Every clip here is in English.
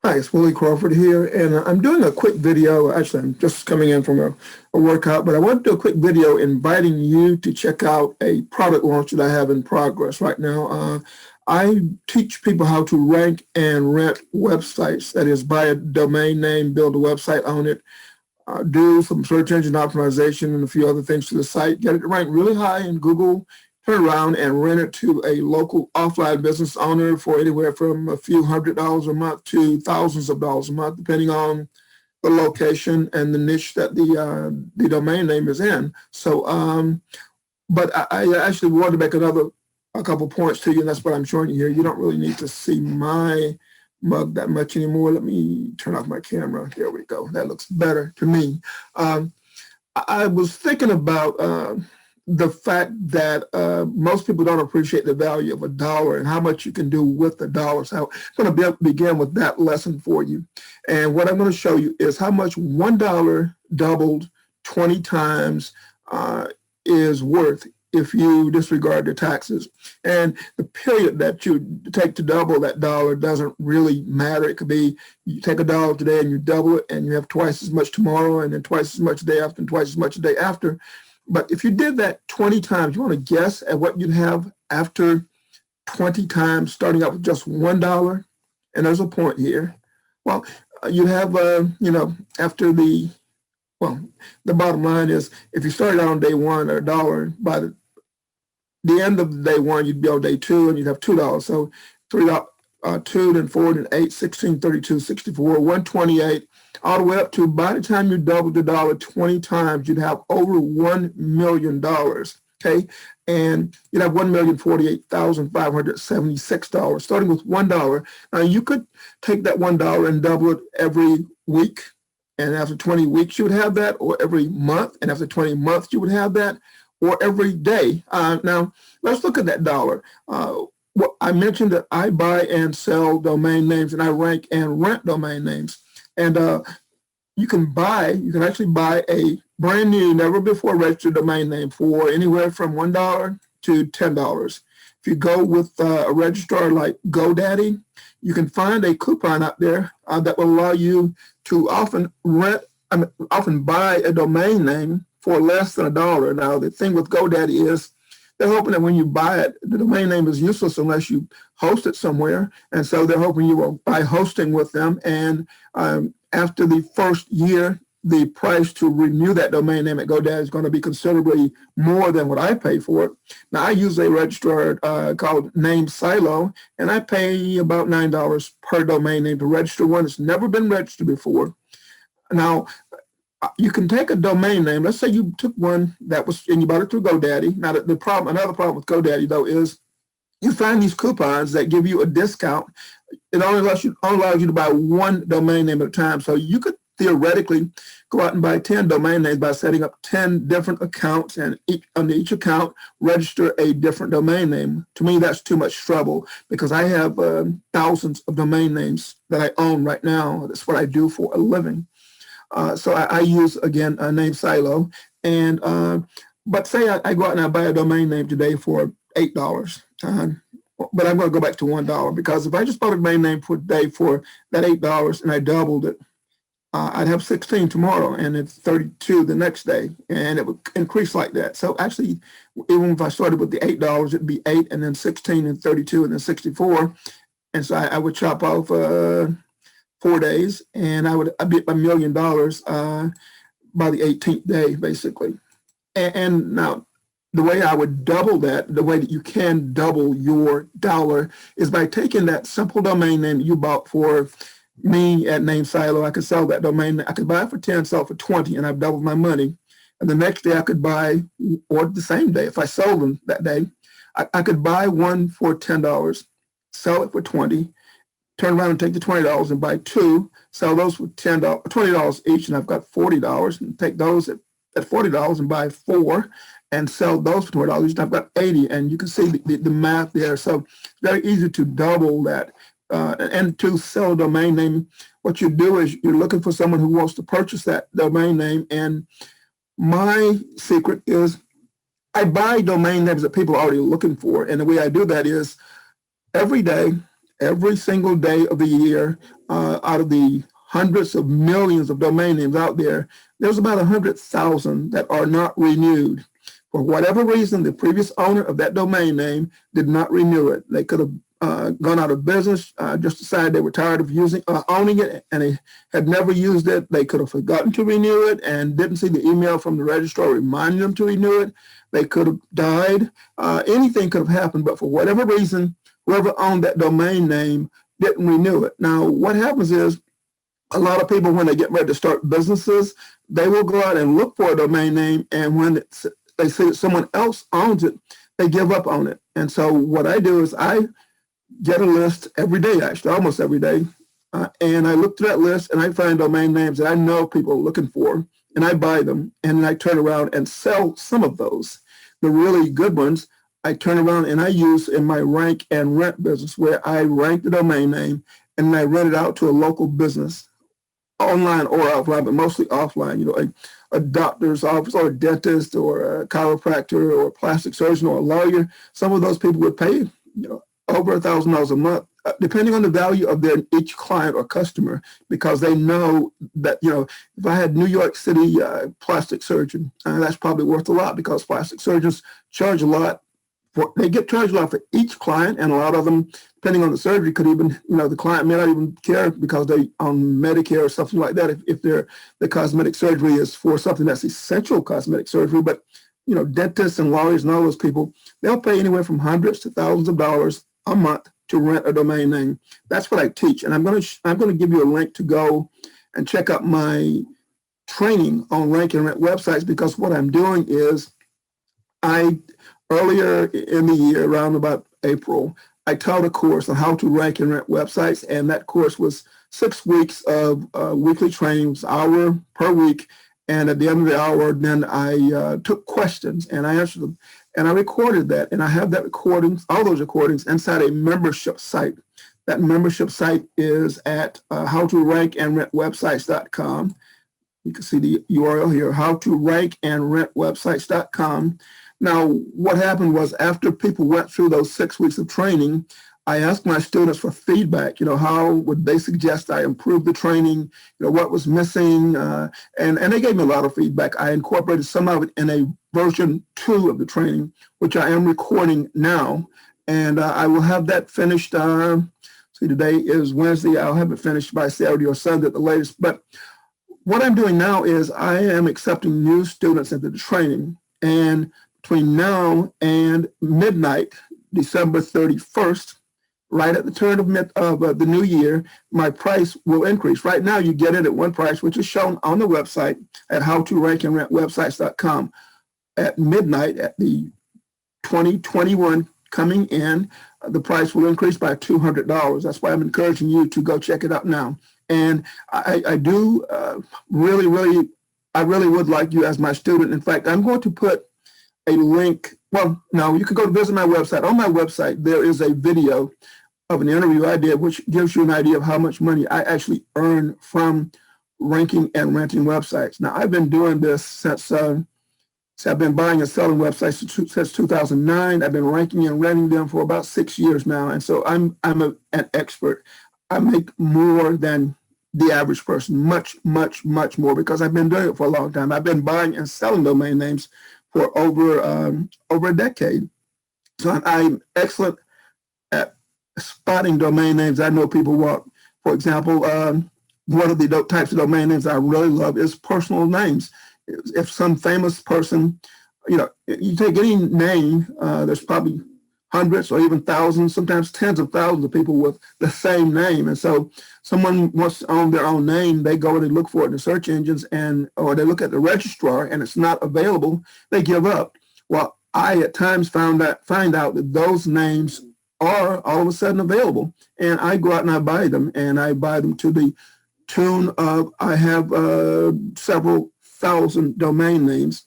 Hi, it's Willie Crawford here, and I'm doing a quick video. Actually, I'm just coming in from a workout, but I want to do a quick video inviting you to check out a product launch that I have in progress right now. I teach people how to rank and rent websites. That is, buy a domain name, build a website on it, do some search engine optimization and a few other things to the site, get it ranked really high in Google, turn around and rent it to a local offline business owner for anywhere from a few $100s a month to thousands of dollars a month, depending on the location and the niche that the domain name is in. So, but I actually wanted to make a couple points to you, and that's what I'm showing you here. You don't really need to see my mug that much anymore. Let me turn off my camera. There we go. That looks better to me. I was thinking about the fact that most people don't appreciate the value of a dollar and how much you can do with the dollar. So I'm going to begin with that lesson for you. And what I'm going to show you is how much $1 doubled 20 times is worth if you disregard the taxes. And the period that you take to double that dollar doesn't really matter. It could be you take $1 today and you double it and you have twice as much tomorrow and then twice as much the day after and twice as much the day after. But if you did that 20 times, you want to guess at what you'd have after 20 times, starting out with just $1? And there's a point here. Well, you have, after the bottom line is if you started out on day one at $1, by the end of day one, you'd be on day two and you'd have $2. So $3, 2, then 4, then 8, 16, 32, 64, 128, all the way up to by the time you double the dollar 20 times, you'd have over $1 million, okay? And you'd have $1,048,576, starting with $1. Now, you could take that $1 and double it every week, and after 20 weeks, you would have that, or every month, and after 20 months, you would have that, or every day. Now, let's look at that dollar. Well, I mentioned that I buy and sell domain names, and I rank and rent domain names. And you can actually buy a brand new, never before registered domain name for anywhere from $1 to $10. If you go with a registrar like GoDaddy, you can find a coupon out there that will allow you to often buy a domain name for less than $1. Now, the thing with GoDaddy is they're hoping that when you buy it, the domain name is useless unless you host it somewhere. And so they're hoping you will buy hosting with them. And after the first year, the price to renew that domain name at GoDaddy is going to be considerably more than what I pay for it. Now, I use a registrar called NameSilo, and I pay about $9 per domain name to register one that's never been registered before. Now, you can take a domain name. Let's say you took one that was, and you bought it through GoDaddy. Now, another problem with GoDaddy, though, is you find these coupons that give you a discount. It only allows you to buy one domain name at a time. So you could theoretically go out and buy 10 domain names by setting up 10 different accounts, and under each account, register a different domain name. To me, that's too much trouble because I have thousands of domain names that I own right now. That's what I do for a living. So I use, again, NameSilo. But say I go out and I buy a domain name today for $8. But I'm going to go back to $1 because if I just bought a domain name for today for that $8 and I doubled it, I'd have 16 tomorrow and it's 32 the next day, and it would increase like that. So actually, even if I started with the $8, it'd be 8 and then 16 and 32 and then 64. And so I would chop off 4 days, and I'd be at $1 million by the 18th day, basically. And now, the way I would double that, the way that you can double your dollar, is by taking that simple domain name you bought for me at NameSilo. I could sell that domain. I could buy it for 10, sell it for 20, and I've doubled my money. And the next day I could buy, or the same day, if I sold them that day, I could buy one for $10, sell it for 20, turn around and take the $20 and buy two, sell those for $20 each, and I've got $40, and take those at $40 and buy four, and sell those for $20 each, and I've got 80, and you can see the math there. So it's very easy to double that. And to sell a domain name, what you do is you're looking for someone who wants to purchase that domain name. And my secret is I buy domain names that people are already looking for. And the way I do that is every day every single day of the year. Out of the hundreds of millions of domain names out there, there's about 100,000 that are not renewed. For whatever reason, the previous owner of that domain name did not renew it. They could have gone out of business, just decided they were tired of owning it, and they had never used it. They could have forgotten to renew it and didn't see the email from the registrar reminding them to renew it. They could have died. Anything could have happened, but for whatever reason, whoever owned that domain name didn't renew it. Now, what happens is a lot of people, when they get ready to start businesses, they will go out and look for a domain name, and when they see that someone else owns it, they give up on it. And so what I do is I get a list every day, actually, almost every day, and I look through that list and I find domain names that I know people are looking for, and I buy them, and then I turn around and sell some of those. The really good ones, I turn around and I use in my rank and rent business, where I rank the domain name and I rent it out to a local business, online or offline, but mostly offline, a doctor's office or a dentist or a chiropractor or a plastic surgeon or a lawyer. Some of those people would pay, over $1,000 a month, depending on the value of each client or customer, because they know that, if I had New York City plastic surgeon, that's probably worth a lot, because plastic surgeons charge a lot. They get charged a lot for each client, and a lot of them, depending on the surgery, could even, the client may not even care because they on Medicare or something like that, if the cosmetic surgery is for something that's essential cosmetic surgery. But, dentists and lawyers and all those people, they'll pay anywhere from hundreds to thousands of dollars a month to rent a domain name. That's what I teach. And I'm going to give you a link to go and check out my training on rank and rent websites, because what I'm doing is earlier in the year, around about April, I taught a course on how to rank and rent websites, and that course was 6 weeks of weekly trainings, hour per week. And at the end of the hour, then I took questions and I answered them, and I recorded that, and I have that all those recordings inside a membership site. That membership site is at howtorankandrentwebsites.com. You can see the URL here, howtorankandrentwebsites.com. Now, what happened was, after people went through those 6 weeks of training, I asked my students for feedback. How would they suggest I improve the training? What was missing? And they gave me a lot of feedback. I incorporated some of it in a version 2 of the training, which I am recording now. And I will have that finished. Today is Wednesday. I'll have it finished by Saturday or Sunday at the latest. But what I'm doing now is I am accepting new students into the training. And between now and midnight, December 31st, right at the turn of the new year, my price will increase. Right now, you get it at one price, which is shown on the website at howtorankandrentwebsites.com. At midnight, at the 2021 coming in, the price will increase by $200. That's why I'm encouraging you to go check it out now. And I do really would like you as my student. In fact, I'm going to put a link. Well, no, you can go to visit my website. On my website, there is a video of an interview I did, which gives you an idea of how much money I actually earn from ranking and renting websites. Now, I've been doing this since I've been buying and selling websites since 2009. I've been ranking and renting them for about 6 years now. And so I'm an expert. I make more than the average person, much, much, much more, because I've been doing it for a long time. I've been buying and selling domain names for over a decade. So I'm excellent at spotting domain names I know people want. For example, one of the types of domain names I really love is personal names. If some famous person, you take any name, there's probably hundreds or even thousands, sometimes tens of thousands of people with the same name. And so someone wants to own their own name, they go and they look for it in the search engines, or they look at the registrar and it's not available, they give up. Well, I at times find out that those names are all of a sudden available, and I go out and I buy them, and I buy them to the tune of, I have several thousand domain names.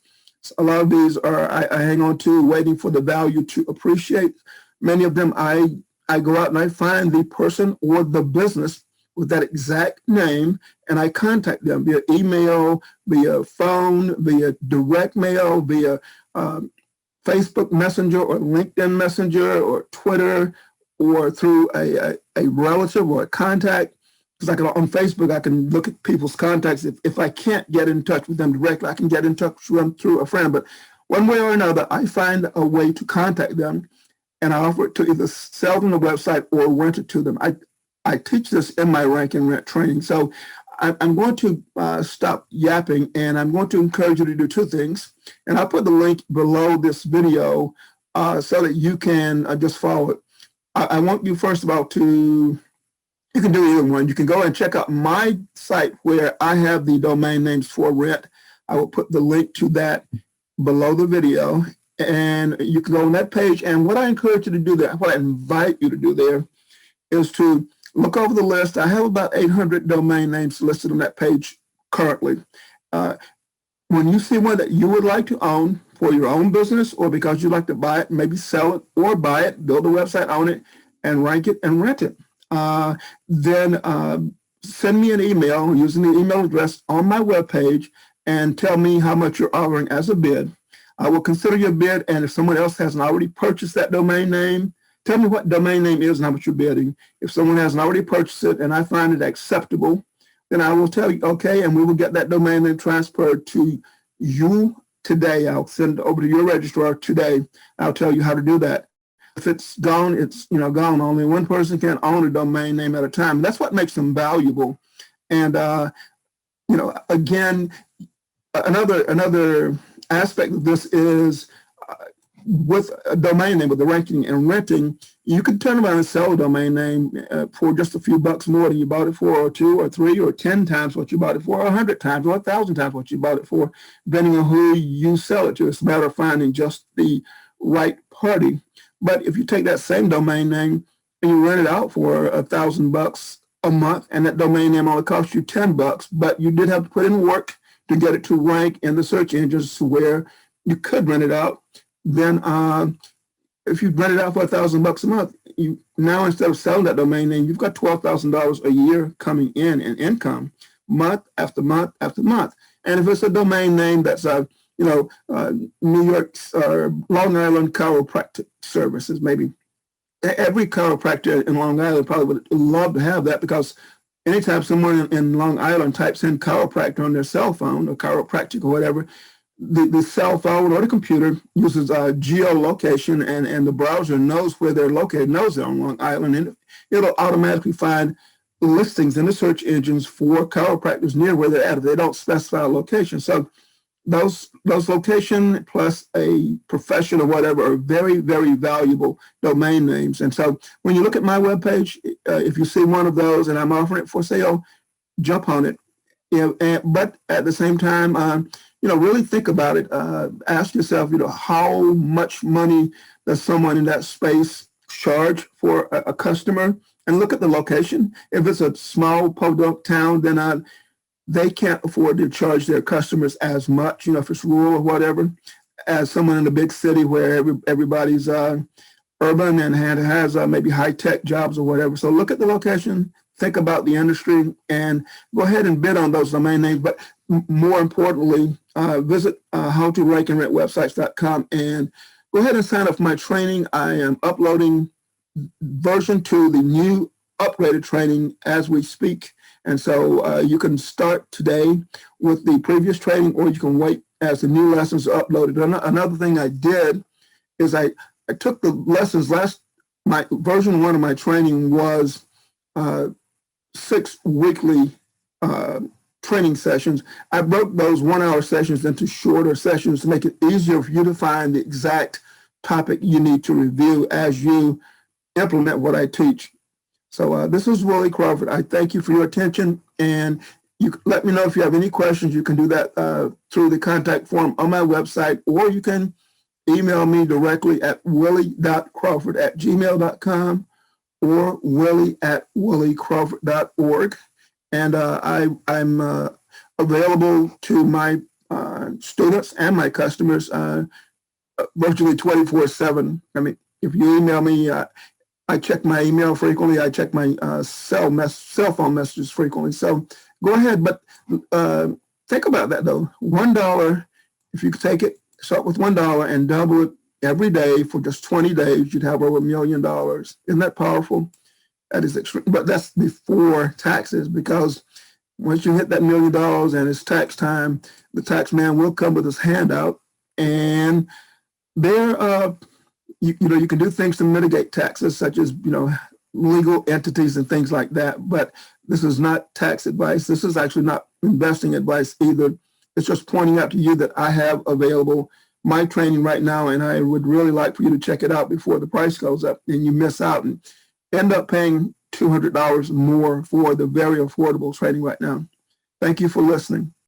A lot of these are I hang on to, waiting for the value to appreciate. Many of them I go out and I find the person or the business with that exact name, and I contact them via email, via phone, via direct mail, via Facebook Messenger or LinkedIn Messenger or Twitter, or through a relative or a contact. Because I can, on Facebook, I can look at people's contacts. If I can't get in touch with them directly, I can get in touch with them through a friend. But one way or another, I find a way to contact them, and I offer it to either sell them the website or rent it to them. I teach this in my Rank and Rent training. So I'm going to stop yapping, and I'm going to encourage you to do two things. And I'll put the link below this video so that you can just follow it. I want you, first of all, to, you can do either one. You can go and check out my site where I have the domain names for rent. I will put the link to that below the video, and you can go on that page. And what I encourage you to do there, what I invite you to do there, is to look over the list. I have about 800 domain names listed on that page currently. When you see one that you would like to own for your own business, or because you'd like to buy it, maybe sell it or buy it, build a website, own it, and rank it and rent it, then send me an email using the email address on my webpage and tell me how much you're offering as a bid. I will consider your bid, and if someone else hasn't already purchased that domain name, tell me what domain name is and how much you're bidding. If someone hasn't already purchased it and I find it acceptable, then I will tell you, okay, and we will get that domain name transferred to you today. I'll send it over to your registrar today. I'll tell you how to do that. If it's gone, it's gone. Only one person can own a domain name at a time. That's what makes them valuable. And again, another aspect of this is with a domain name, with the ranking and renting, you can turn around and sell a domain name for just a few bucks more than you bought it for, or 2 or 3 or 10 times what you bought it for, or 100 times or 1,000 times what you bought it for, depending on who you sell it to. It's a matter of finding just the right party. But if you take that same domain name and you rent it out for $1,000 a month, and that domain name only cost you $10, but you did have to put in work to get it to rank in the search engines to where you could rent it out, then if you rent it out for $1,000 a month, you now, instead of selling that domain name, you've got $12,000 a year coming in income, month after month after month. And if it's a domain name that's New York's Long Island Chiropractic Services, maybe every chiropractor in Long Island probably would love to have that, because anytime someone in Long Island types in chiropractor on their cell phone, or chiropractic or whatever, the cell phone or the computer uses geolocation, and the browser knows where they're located, knows they're on Long Island, and it'll automatically find listings in the search engines for chiropractors near where they're at if they don't specify a location. So those location plus a profession or whatever are very, very valuable domain names. And so when you look at my webpage, if you see one of those and I'm offering it for sale, jump on it. But at the same time, really think about it. Ask yourself, how much money does someone in that space charge for a customer? And look at the location. If it's a small podunk town, then they can't afford to charge their customers as much, if it's rural or whatever, as someone in a big city where everybody's urban and has maybe high-tech jobs or whatever. So look at the location, think about the industry, and go ahead and bid on those domain names. But more importantly, visit howtorankandrentwebsites.com and go ahead and sign up for my training. I am uploading version 2, the new upgraded training, as we speak. And so you can start today with the previous training, or you can wait as the new lessons are uploaded. Another thing I did is I took the lessons my version 1 of my training was 6 weekly training sessions. I broke those 1-hour sessions into shorter sessions to make it easier for you to find the exact topic you need to review as you implement what I teach. So this is Willie Crawford. I thank you for your attention, and you let me know if you have any questions. You can do that through the contact form on my website, or you can email me directly at willie.crawford@gmail.com or willie@williecrawford.org. And I'm available to my students and my customers virtually 24/7. I mean, if you email me, I check my email frequently. I check my cell phone messages frequently. So go ahead, but think about that though. $1, if you could take it, start with $1 and double it every day for just 20 days, you'd have over $1 million. Isn't that powerful? That is extreme, but that's before taxes, because once you hit that $1 million and it's tax time, the tax man will come with his hand out, and there, you can do things to mitigate taxes, such as, legal entities and things like that. But this is not tax advice. This is actually not investing advice either. It's just pointing out to you that I have available my training right now, and I would really like for you to check it out before the price goes up and you miss out and end up paying $200 more for the very affordable training right now. Thank you for listening.